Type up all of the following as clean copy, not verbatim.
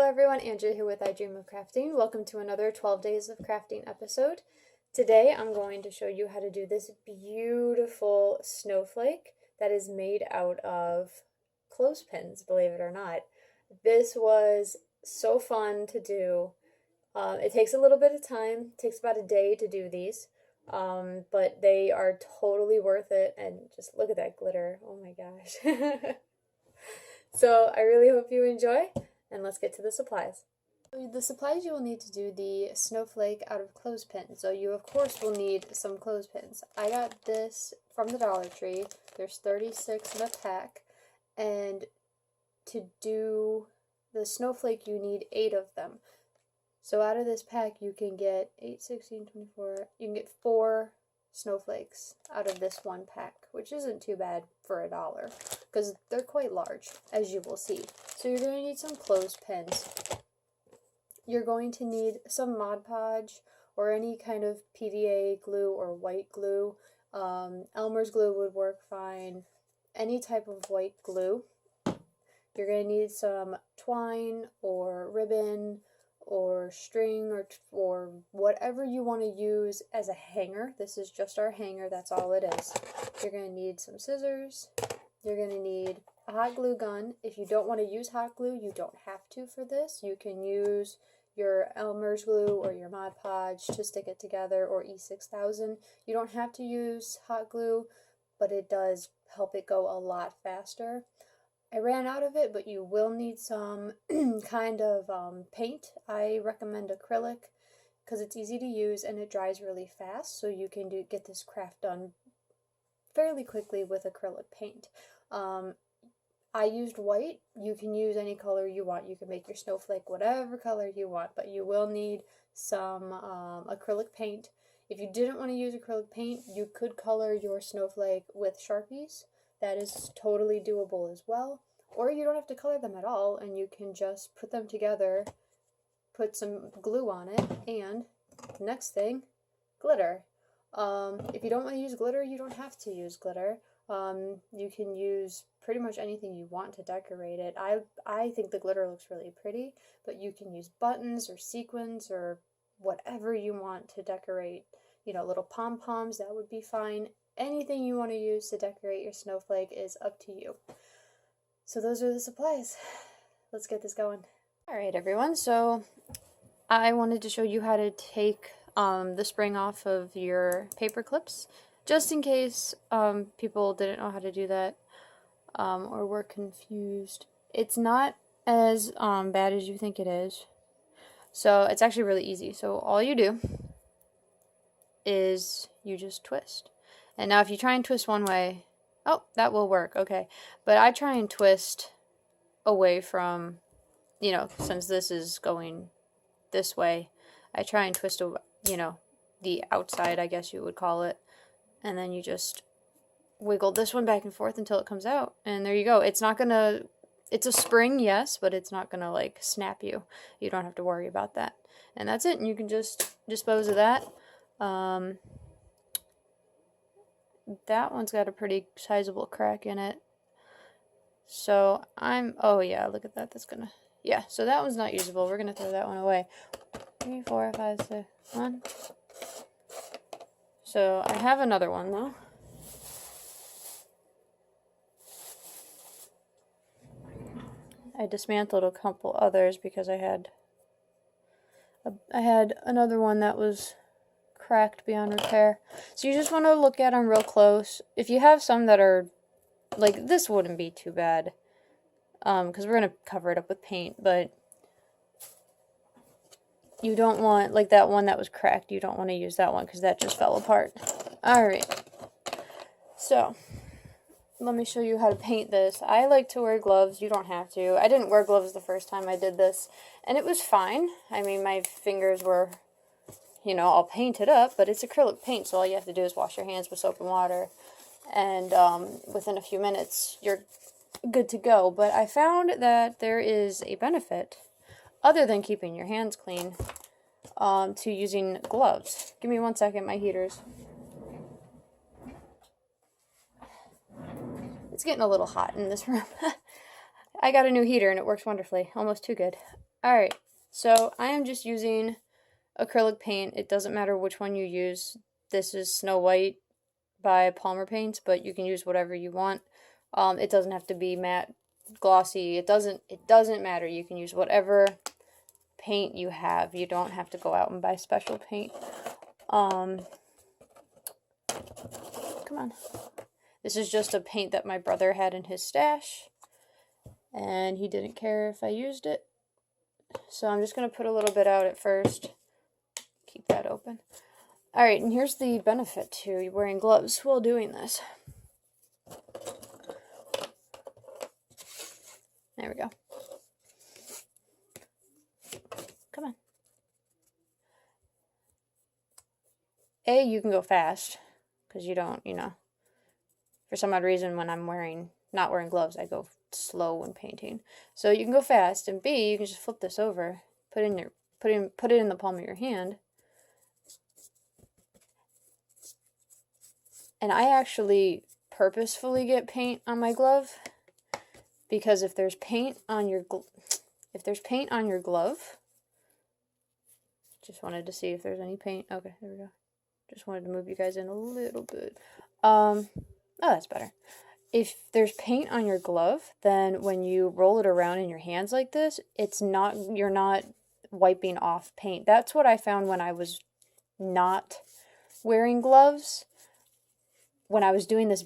everyone, Andrea here with I Dream of Crafting. Welcome to another 12 Days of Crafting episode. Today I'm going to show you how to do this beautiful snowflake that is made out of clothespins, believe it or not. This was so fun to do. It takes a little bit of time. It takes about a day to do these, but they are totally worth it. And just look at that glitter. Oh my gosh. So I really hope you enjoy, and let's get to the supplies. The supplies you will need to do the snowflake out of clothespins. So you of course will need some clothespins. I got this from the Dollar Tree. There's 36 in a pack, and to do the snowflake you need 8 of them. So out of this pack you can get 8, 16, 24, you can get 4 snowflakes out of this one pack, which isn't too bad for $1 because they're quite large, as you will see. So you're going to need some clothespins. You're going to need some Mod Podge or any kind of PVA glue or white glue. Elmer's glue would work fine. Any type of white glue. You're going to need some twine or ribbon or string or whatever you want to use as a hanger. This is just our hanger, that's all it is. You're going to need some scissors. You're going to need a hot glue gun. If you don't want to use hot glue, you don't have to for this. You can use your Elmer's glue or your Mod Podge to stick it together, or E6000. You don't have to use hot glue, but it does help it go a lot faster. I ran out of it, but you will need some kind of paint. I recommend acrylic because it's easy to use and it dries really fast, so you can get this craft done fairly quickly with acrylic paint. I used white. You can use any color you want. You can make your snowflake whatever color you want, but you will need some acrylic paint. If you didn't want to use acrylic paint, you could color your snowflake with Sharpies. That is totally doable as well. Or you don't have to color them at all, and you can just put them together, put some glue on it, and next thing, glitter. If you don't want to use glitter, you don't have to use glitter. You can use pretty much anything you want to decorate it. I think the glitter looks really pretty, but you can use buttons or sequins or whatever you want to decorate. You know, little pom-poms, that would be fine. Anything you want to use to decorate your snowflake is up to you. So those are the supplies. Let's get this going. Alright everyone, so I wanted to show you how to take the spring off of your paper clips, just in case people didn't know how to do that or were confused. It's not as bad as you think it is. So it's actually really easy. So all you do is you just twist. And now if you try and twist one way, oh, that will work, okay. But I try and twist away from, you know, since this is going this way, I try and twist, you know, the outside, I guess you would call it. And then you just wiggle this one back and forth until it comes out. And there you go. It's not gonna, it's a spring, yes, but it's not gonna like snap you. You don't have to worry about that. And that's it. And you can just dispose of that. That one's got a pretty sizable crack in it. So oh yeah, look at that. That's gonna, yeah, so that one's not usable. We're gonna throw that one away. 3, 4, 5, 6, 1. So I have another one though. I dismantled a couple others because I had another one that was cracked beyond repair. So you just want to look at them real close. If you have some that are like this, wouldn't be too bad because we're gonna cover it up with paint, but you don't want, like that one that was cracked, you don't want to use that one because that just fell apart. Alright, so let me show you how to paint this. I like to wear gloves. You don't have to. I didn't wear gloves the first time I did this, and it was fine. I mean, my fingers were, you know, all painted up, but it's acrylic paint, so all you have to do is wash your hands with soap and water, and within a few minutes, you're good to go. But I found that there is a benefit, other than keeping your hands clean, to using gloves. Give me 1 second, my heater's. It's getting a little hot in this room. I got a new heater and it works wonderfully. Almost too good. Alright, so I am just using acrylic paint. It doesn't matter which one you use. This is Snow White by Palmer Paints, but you can use whatever you want. It doesn't have to be matte, glossy. It doesn't matter. You can use whatever paint you have. You don't have to go out and buy special paint. Come on. This is just a paint that my brother had in his stash, and he didn't care if I used it. So I'm just going to put a little bit out at first. Keep that open. Alright, and here's the benefit to wearing gloves while doing this. There we go. Come on. You can go fast, because you don't, for some odd reason when I'm not wearing gloves, I go slow when painting. So you can go fast, and B, you can just flip this over, put it in the palm of your hand. And I actually purposefully get paint on my glove, because if there's paint on your glove, just wanted to see if there's any paint. Okay, there we go. Just wanted to move you guys in a little bit. Oh, that's better. If there's paint on your glove, then when you roll it around in your hands like this, you're not wiping off paint. That's what I found when I was not wearing gloves. When I was doing this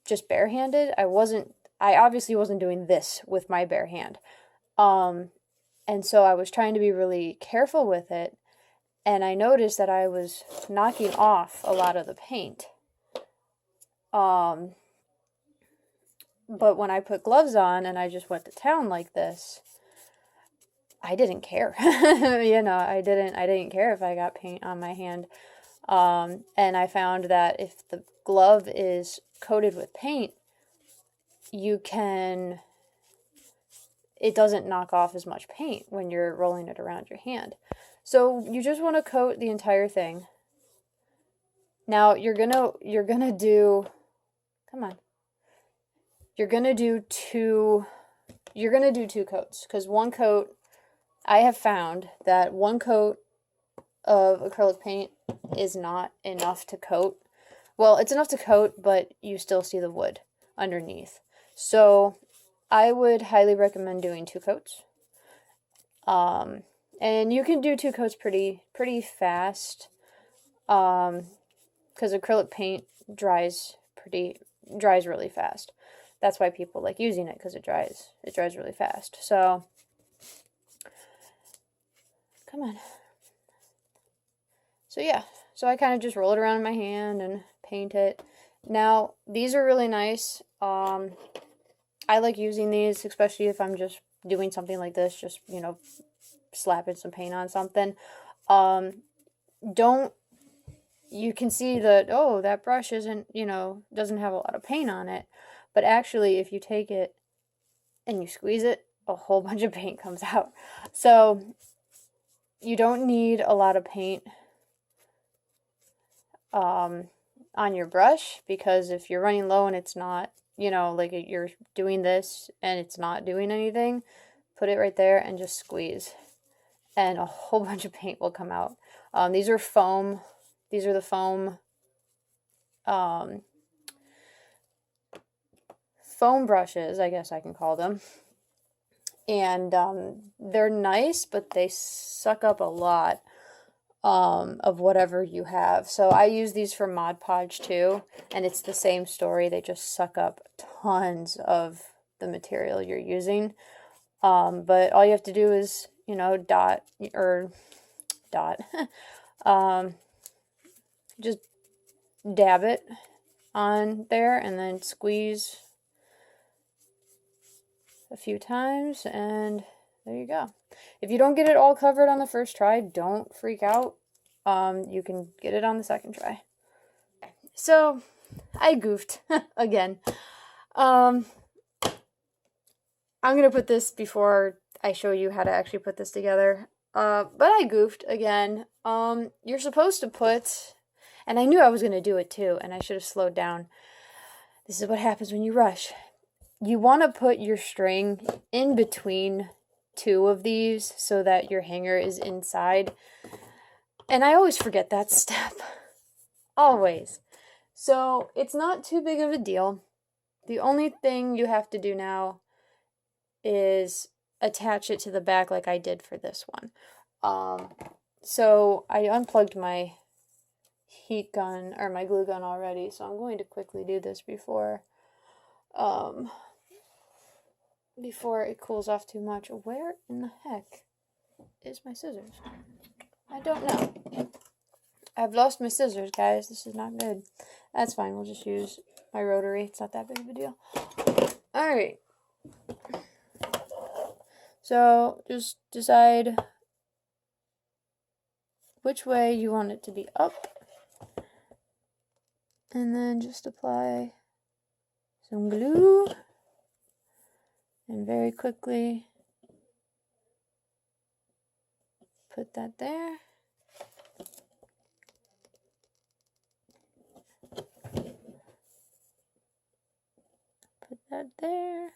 just barehanded, I obviously wasn't doing this with my bare hand. And so I was trying to be really careful with it, and I noticed that I was knocking off a lot of the paint. But when I put gloves on and I just went to town like this, I didn't care. I didn't care if I got paint on my hand. And I found that if the glove is coated with paint, it doesn't knock off as much paint when you're rolling it around your hand. So you just want to coat the entire thing. Now you're gonna do two coats, because one coat, I have found that one coat of acrylic paint is not enough to coat. Well, it's enough to coat, but you still see the wood underneath. So I would highly recommend doing 2 coats. And you can do 2 coats pretty fast, because acrylic paint dries really fast. That's why people like using it, because it dries really fast. So come on. So yeah, so I kind of just roll it around in my hand and paint it. Now, these are really nice. I like using these, especially if I'm just doing something like this, just, slapping some paint on something. You can see that, oh, that brush isn't, doesn't have a lot of paint on it. But actually, if you take it and you squeeze it, a whole bunch of paint comes out. So you don't need a lot of paint on your brush, because if you're running low and it's not, like you're doing this and it's not doing anything, put it right there and just squeeze, and a whole bunch of paint will come out. These are foam. These are the foam brushes, I guess I can call them. And they're nice, but they suck up a lot of whatever you have. So I use these for Mod Podge too, and it's the same story. They just suck up tons of the material you're using. But all you have to do is, dot, just dab it on there and then squeeze a few times, and there you go. If you don't get it all covered on the first try, don't freak out. You can get it on the second try. So I goofed again. I'm gonna put this before I show you how to actually put this together. But I goofed again. You're supposed to put, and I knew I was gonna do it too, and I should have slowed down. This is what happens when you rush. You want to put your string in between 2 of these so that your hanger is inside. And I always forget that step. Always. So it's not too big of a deal. The only thing you have to do now is attach it to the back like I did for this one. So I unplugged my heat gun or my glue gun already, so I'm going to quickly do this before it cools off too much. Where in the heck is my scissors? I don't know. I've lost my scissors, guys. This is not good. That's fine. We'll just use my rotary. It's not that big of a deal. Alright. So just decide which way you want it to be up. And then just apply some glue. And very quickly put that there. Put that there.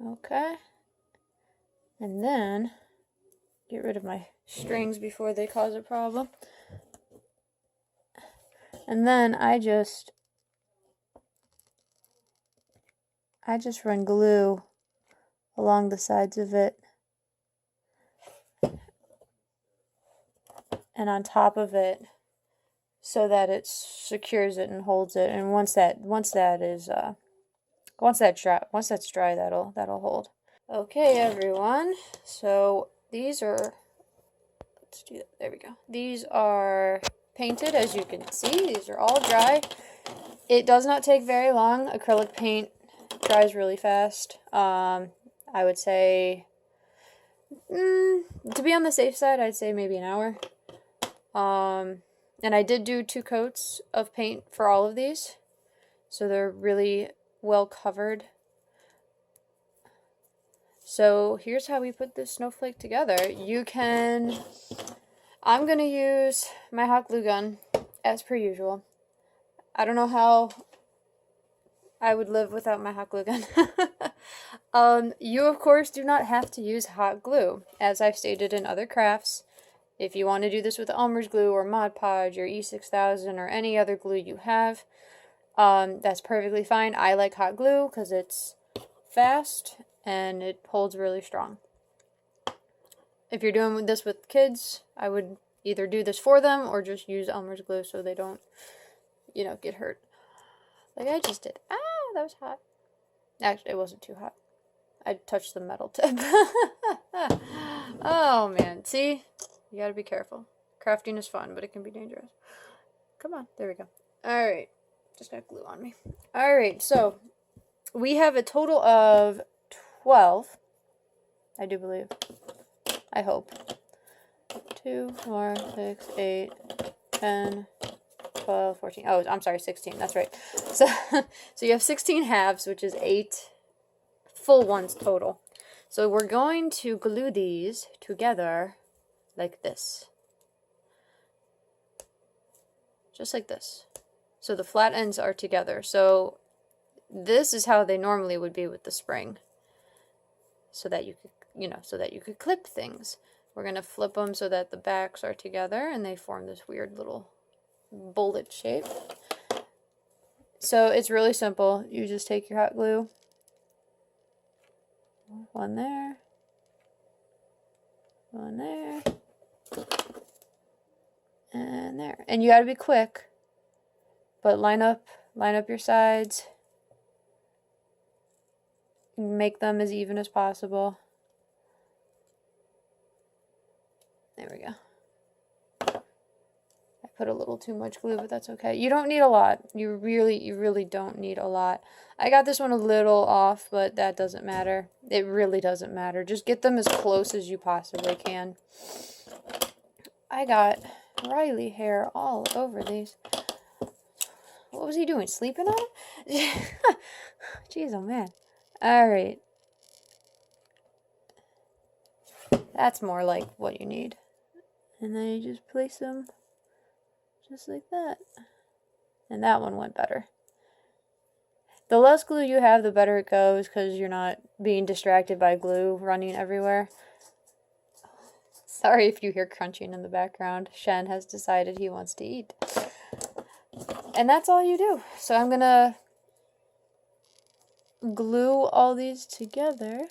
Okay. And then get rid of my strings before they cause a problem. And then I just run glue along the sides of it and on top of it so that it secures it and holds it. And once that's dry, that'll hold. Okay, everyone. So these are, let's do that. There we go. These are painted, as you can see. These are all dry. It does not take very long. Acrylic paint dries really fast. I would say, to be on the safe side, I'd say maybe an hour. And I did do 2 coats of paint for all of these, so they're really well covered. So here's how we put this snowflake together. I'm going to use my hot glue gun as per usual. I don't know how I would live without my hot glue gun. You of course do not have to use hot glue, as I've stated in other crafts. If you want to do this with Elmer's glue or Mod Podge or E6000 or any other glue you have, that's perfectly fine. I like hot glue because it's fast and it holds really strong. If you're doing this with kids, I would either do this for them or just use Elmer's glue so they don't, get hurt. Like I just did. Ah, that was hot. Actually, it wasn't too hot. I touched the metal tip. Oh, man. See? You gotta be careful. Crafting is fun, but it can be dangerous. Come on. There we go. Alright. Just got glue on me. Alright, so we have a total of 12. I do believe. I hope. 2, 4, 6, 8, 10, 12, 14. Oh, I'm sorry, 16. That's right. So you have 16 halves, which is 8 full ones total. So we're going to glue these together like this. Just like this. So the flat ends are together. So this is how they normally would be with the spring. So that you could, clip things. We're going to flip them so that the backs are together and they form this weird little bullet shape. So it's really simple. You just take your hot glue. One there. One there. And there. And you got to be quick. But line up your sides. Make them as even as possible. There we go. I put a little too much glue, but that's okay. You don't need a lot. You really don't need a lot. I got this one a little off, but that doesn't matter. It really doesn't matter. Just get them as close as you possibly can. I got Riley hair all over these. What was he doing? Sleeping on it? Jeez, oh man. Alright. That's more like what you need. And then you just place them just like that. And that one went better. The less glue you have, the better it goes, because you're not being distracted by glue running everywhere. Sorry if you hear crunching in the background. Shen has decided he wants to eat. And that's all you do. So I'm going to glue all these together.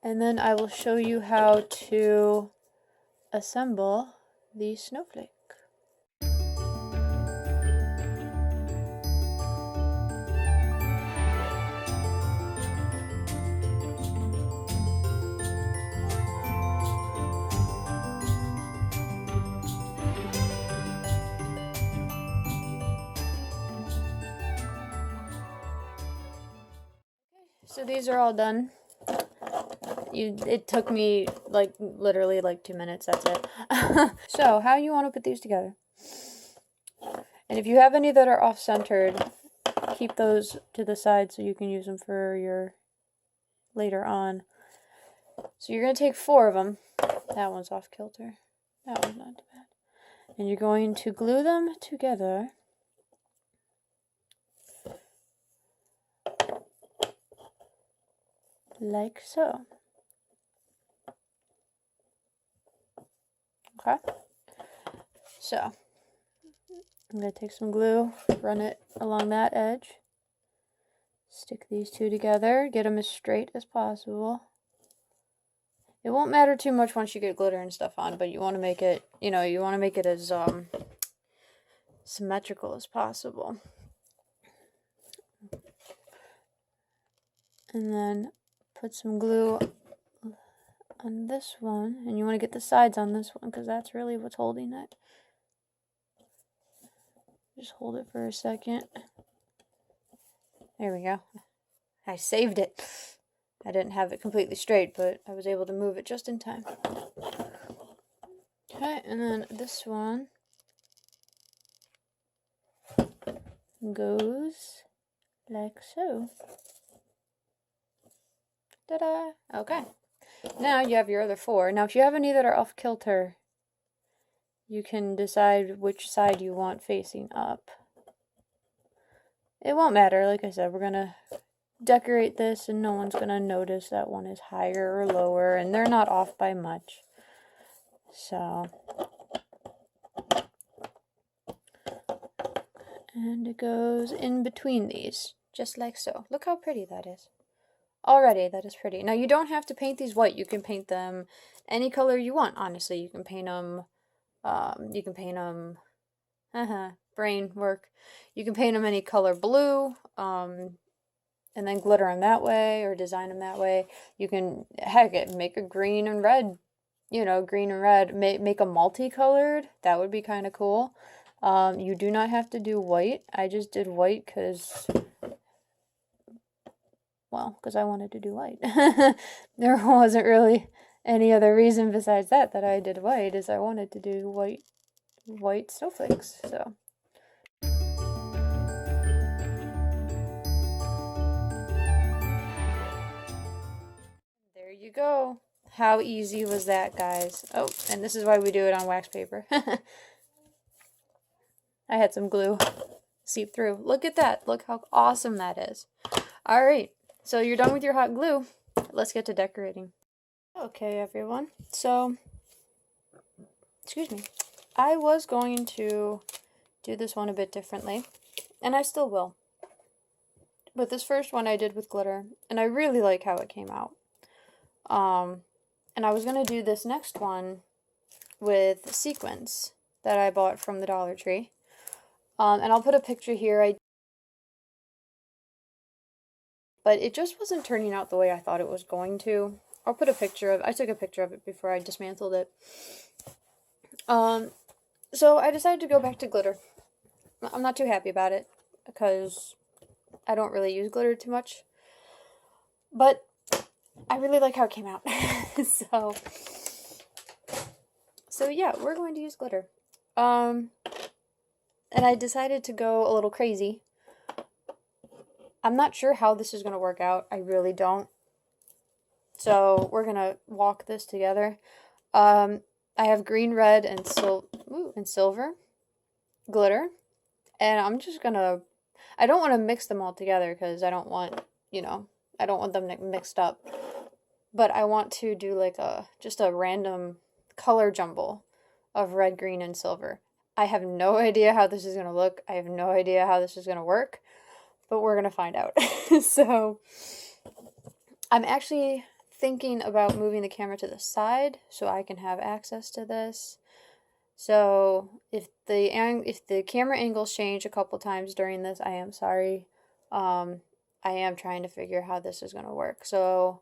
And then I will show you how to assemble the snowflake. So these are all done. It took me like literally like 2 minutes, that's it. So how you want to put these together. And if you have any that are off-centered, keep those to the side so you can use them for your later on. So you're going to take 4 of them. That one's off kilter. That one's not too bad. And you're going to glue them together. Like so. Okay. So, I'm going to take some glue, run it along that edge. Stick these two together, get them as straight as possible. It won't matter too much once you get glitter and stuff on, but you want to make it, you want to make it as symmetrical as possible. And then put some glue on this one, and you want to get the sides on this one because that's really what's holding it. Just hold it for a second. There we go. I saved it. I didn't have it completely straight, but I was able to move it just in time. Okay, and then this one goes like so. Ta-da! Okay. Now you have your other 4. Now if you have any that are off kilter, you can decide which side you want facing up. It won't matter, like I said, we're going to decorate this and no one's going to notice that one is higher or lower, and they're not off by much. So, and it goes in between these, just like so. Look how pretty that is. Already, that is pretty. Now, you don't have to paint these white. You can paint them any color you want, honestly. You can paint them, brain work. You can paint them any color blue, and then glitter them that way, or design them that way. You can, heck, make a green and red, green and red. Make a multicolored. That would be kind of cool. You do not have to do white. I just did white because I wanted to do white. There wasn't really any other reason besides that I did white, is I wanted to do white snowflakes. So there you go. How easy was that, guys? Oh, and this is why we do it on wax paper. I had some glue seep through. Look at that. Look how awesome that is. All right. So you're done with your hot glue. Let's get to decorating. Okay, everyone. So, excuse me. I was going to do this one a bit differently, and I still will. But this first one I did with glitter, and I really like how it came out. And I was going to do this next one with sequins that I bought from the Dollar Tree. And I'll put a picture here. But it just wasn't turning out the way I thought it was going to. I'll put a picture of it. I took a picture of it before I dismantled it. So I decided to go back to glitter. I'm not too happy about it because I don't really use glitter too much. But I really like how it came out. So yeah, we're going to use glitter. And I decided to go a little crazy. I'm not sure how this is going to work out. I really don't. So we're going to walk this together. I have green, red, and silver glitter. And I'm just going to I don't want to mix them all together because I don't want, you know, I don't want them mixed up. But I want to do like just a random color jumble of red, green, and silver. I have no idea how this is going to look. I have no idea how this is going to work, but we're going to find out. So I'm actually thinking about moving the camera to the side so I can have access to this. So if the camera angles change a couple times during this, I am sorry. I am trying to figure how this is going to work. So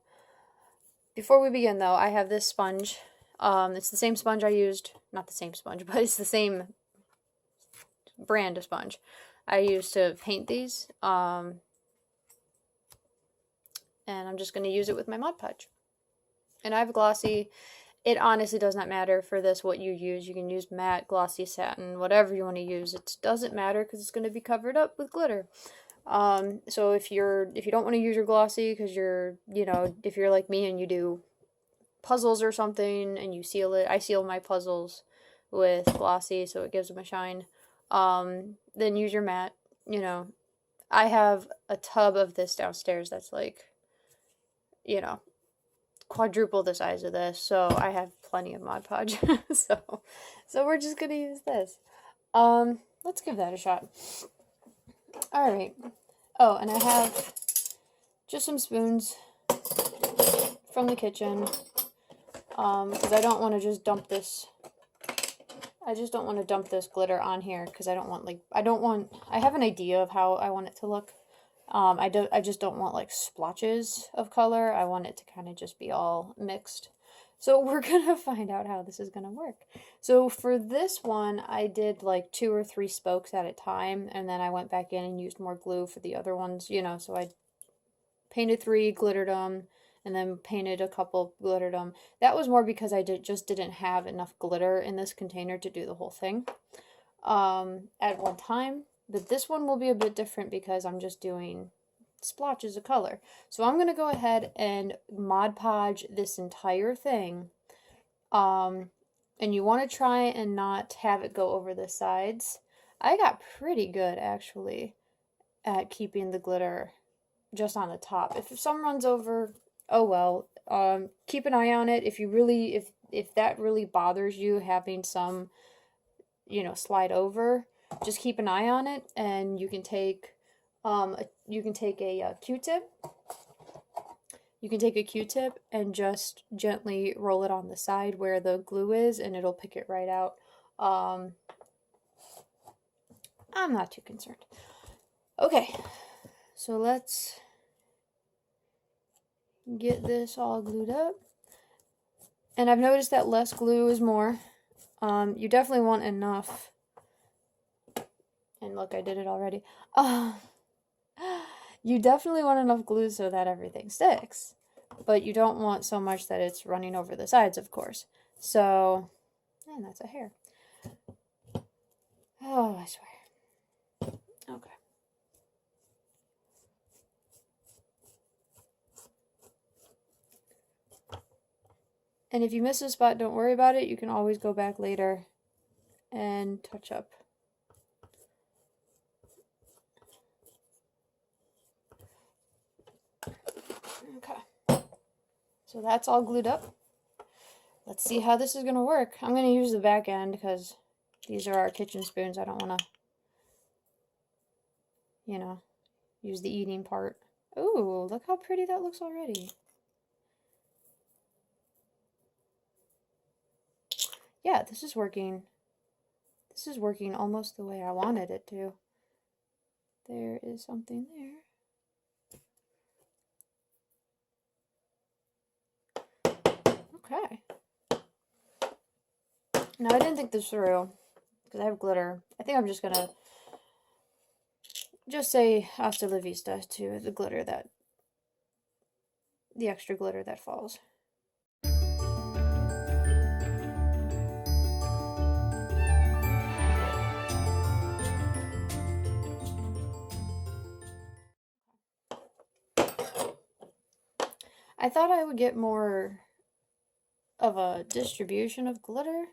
before we begin, though, I have this sponge. It's the same sponge I used, not the same sponge, but it's the same brand of sponge I used to paint these. And I'm just going to use it with my Mod Podge. And I have a glossy. It honestly does not matter for this what you use. You can use matte, glossy, satin, whatever you want to use. It doesn't matter because it's going to be covered up with glitter. So if you don't want to use your glossy because if you're like me and you do puzzles or something and you seal it, I seal my puzzles with glossy so it gives them a shine. Then use your matte. I have a tub of this downstairs that's like, quadruple the size of this, so I have plenty of Mod Podge. so we're just gonna use this. Let's give that a shot. All right. Oh, and I have just some spoons from the kitchen, because I don't want to just dump this. I just don't want to dump this glitter on here because I have an idea of how I want it to look. I just don't want like splotches of color. I want it to kind of just be all mixed. So we're going to find out how this is going to work. So for this one, I did like 2 or 3 spokes at a time, and then I went back in and used more glue for the other ones, so I painted 3, glittered them, and then painted a couple, glittered them. That was more because I just didn't have enough glitter in this container to do the whole thing at one time. But this one will be a bit different because I'm just doing splotches of color. So I'm going to go ahead and Mod Podge this entire thing. And you want to try and not have it go over the sides. I got pretty good, actually, at keeping the glitter just on the top. If some runs over, oh well. Keep an eye on it. If that really bothers you, having some, slide over, just keep an eye on it, and you can take a Q-tip. You can take a Q-tip and just gently roll it on the side where the glue is, and it'll pick it right out. I'm not too concerned. Okay, so let's get this all glued up. And I've noticed that less glue is more. You definitely want enough. And look, I did it already. You definitely want enough glue so that everything sticks. But you don't want so much that it's running over the sides, of course. So, and that's a hair. Oh, I swear. Okay. And if you miss a spot, don't worry about it. You can always go back later and touch up. Okay. So that's all glued up. Let's see how this is going to work. I'm going to use the back end because these are our kitchen spoons. I don't want to, use the eating part. Ooh, look how pretty that looks already. Yeah, this is working. This is working almost the way I wanted it to. There is something there. Okay. Now, I didn't think this through because I have glitter. I think I'm just going to just say hasta la vista to the glitter the extra glitter that falls. I thought I would get more of a distribution of glitter.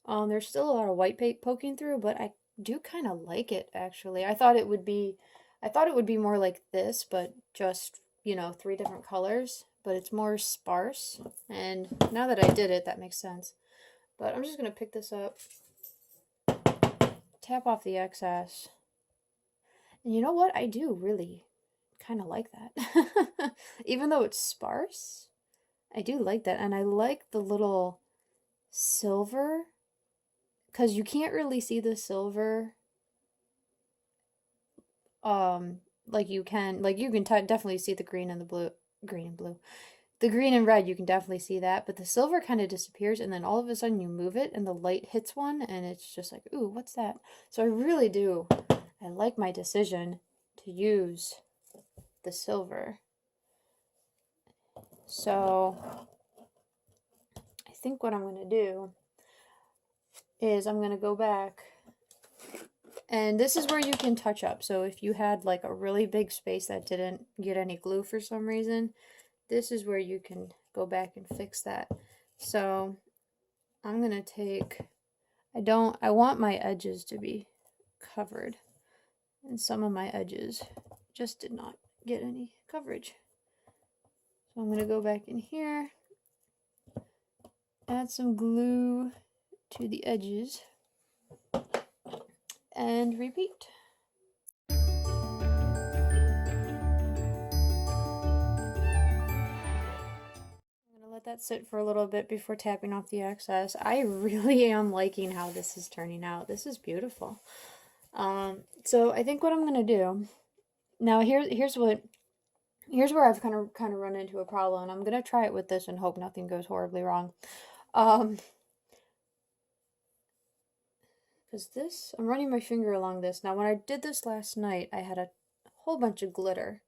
There's still a lot of white paint poking through, but do kind of like it, actually. I thought it would be more like this, but just, you know, 3 different colors, but it's more sparse. And now that I did it, that makes sense. But I'm just going to pick this up, tap off the excess. And you know what? I do really kind of like that. Even though it's sparse, I do like that. And I like the little silver, because you can't really see the silver like you can definitely see the green and the blue. The green and red, you can definitely see that, but the silver kind of disappears, and then all of a sudden you move it and the light hits one and it's just like, ooh, what's that? So I really do, I like my decision to use the silver. So I think what I'm going to do is I'm going to go back, and this is where you can touch up. So if you had like a really big space that didn't get any glue for some reason, this is where you can go back and fix that. So I'm going to take, I want my edges to be covered, and some of my edges just did not get any coverage. So I'm going to go back in here, add some glue to the edges, and repeat. Let that sit for a little bit before tapping off the excess. I really am liking how this is turning out. This is beautiful. So I think what I'm gonna do now, here's where I've kind of run into a problem, and I'm gonna try it with this and hope nothing goes horribly wrong. Because this, I'm running my finger along this. Now when I did this last night, I had a whole bunch of glitter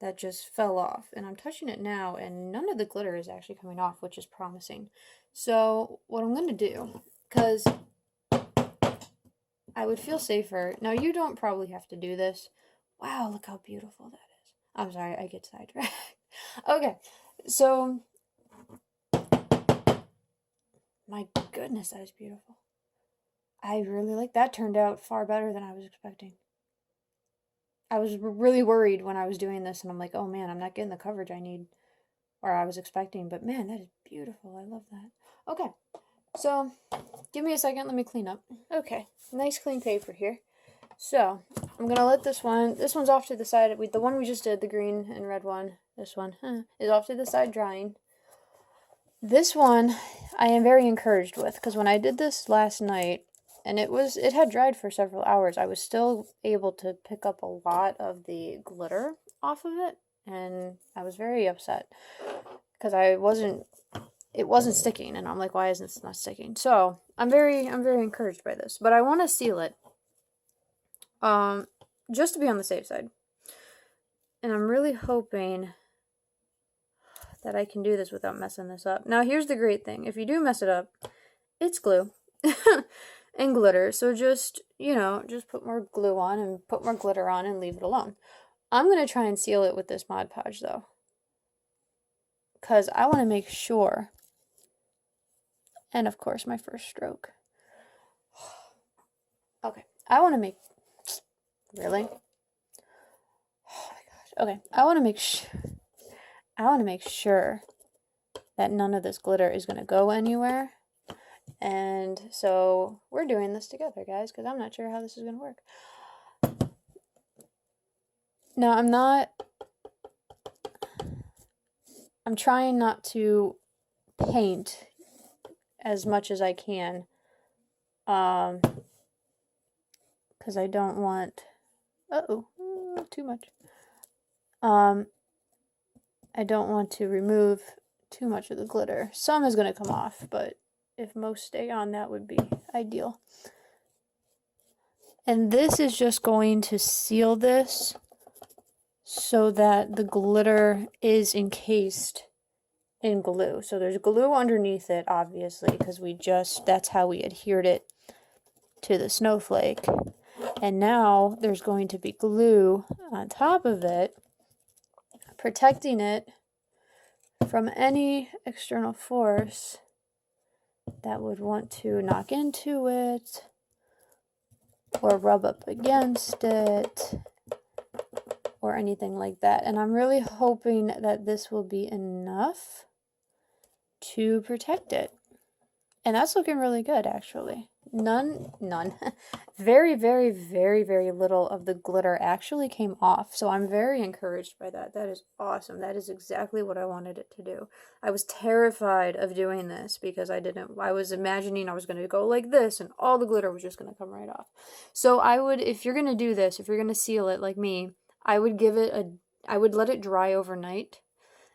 that just fell off, and I'm touching it now and none of the glitter is actually coming off, which is promising. So what I'm going to do, because I would feel safer, now you don't probably have to do this. Wow, look how beautiful that is. I'm sorry, I get sidetracked. Okay, so my goodness, that is beautiful. I really like that. Turned out far better than I was expecting. I was really worried when I was doing this, and I'm like, oh man, I'm not getting the coverage I need, or I was expecting, but man, that is beautiful. I love that. Okay, so give me a second, let me clean up. Okay, nice clean paper here. So I'm gonna let this one's off to the side. The one we just did, the green and red one, this one is off to the side drying. This one I am very encouraged with, because when I did this last night, and it had dried for several hours, I was still able to pick up a lot of the glitter off of it, and I was very upset because it wasn't sticking, and I'm like, why isn't this not sticking? So I'm very encouraged by this, but I want to seal it, just to be on the safe side, and I'm really hoping that I can do this without messing this up. Now here's the great thing: if you do mess it up, it's glue. And glitter, so just put more glue on and put more glitter on and leave it alone. I'm going to try and seal it with this Mod Podge though, because I want to make sure, and of course my first stroke. Okay, I want to make, really? Oh my gosh. Okay, I want to make sure that none of this glitter is going to go anywhere. And so we're doing this together, guys, because I'm not sure how this is going to work. Now, I'm trying not to paint as much as I can, because I don't want, too much. I don't want to remove too much of the glitter. Some is going to come off, but if most stay on, that would be ideal. And this is just going to seal this so that the glitter is encased in glue. So there's glue underneath it, obviously, because that's how we adhered it to the snowflake. And now there's going to be glue on top of it, protecting it from any external force that would want to knock into it or rub up against it or anything like that. And I'm really hoping that this will be enough to protect it. And that's looking really good, actually. None, very, very, very, very little of the glitter actually came off. So I'm very encouraged by that. That is awesome. That is exactly what I wanted it to do. I was terrified of doing this because I was imagining I was going to go like this and all the glitter was just going to come right off. So I would, if you're going to do this, if you're going to seal it like me, I would let it dry overnight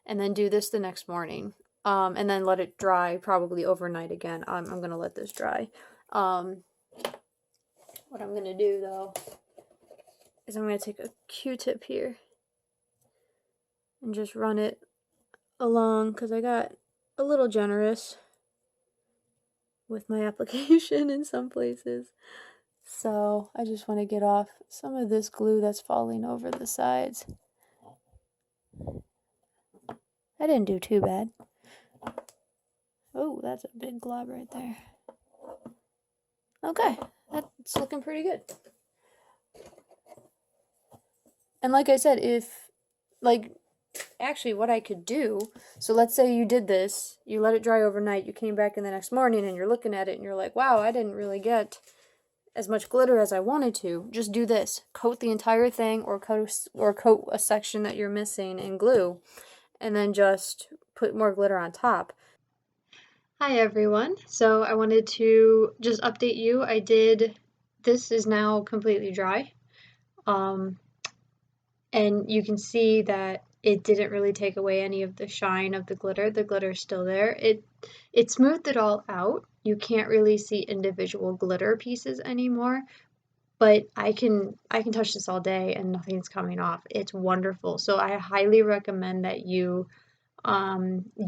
and then do this the next morning. And then let it dry probably overnight again. I'm going to let this dry. What I'm going to do, though, is I'm going to take a Q-tip here and just run it along, because I got a little generous with my application in some places. So I just want to get off some of this glue that's falling over the sides. I didn't do too bad. Oh, that's a big glob right there. Okay, that's looking pretty good. And like I said, actually what I could do, so let's say you did this, you let it dry overnight, you came back in the next morning and you're looking at it and you're like, wow, I didn't really get as much glitter as I wanted to. Just do this. Coat the entire thing or coat a section that you're missing in glue and then just put more glitter on top. Hi everyone, so I wanted to just update you. This is now completely dry, and you can see that it didn't really take away any of the shine of the glitter. The glitter's still there. It smoothed it all out. You can't really see individual glitter pieces anymore, but I can touch this all day and nothing's coming off. It's wonderful. So I highly recommend that you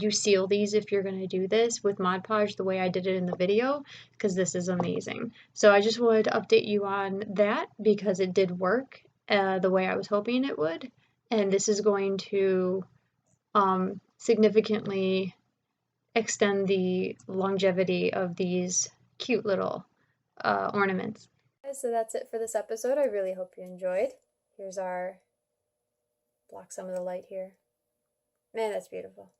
seal these if you're going to do this with Mod Podge the way I did it in the video, because this is amazing. So I just wanted to update you on that because it did work the way I was hoping it would, and this is going to significantly extend the longevity of these cute little ornaments. So that's it for this episode. I really hope you enjoyed. Here's our block some of the light here. Man, that's beautiful.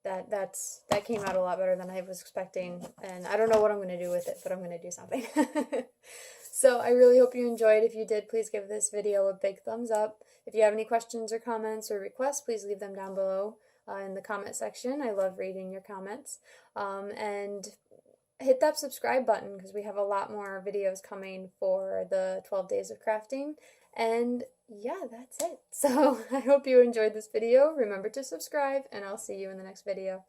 That came out a lot better than I was expecting, and I don't know what I'm going to do with it, but I'm going to do something. So I really hope you enjoyed. If you did, please give this video a big thumbs up. If you have any questions or comments or requests, please leave them down below in the comment section. I love reading your comments. And hit that subscribe button because we have a lot more videos coming for the 12 days of crafting. And yeah, that's it. So I hope you enjoyed this video. Remember to subscribe, and I'll see you in the next video.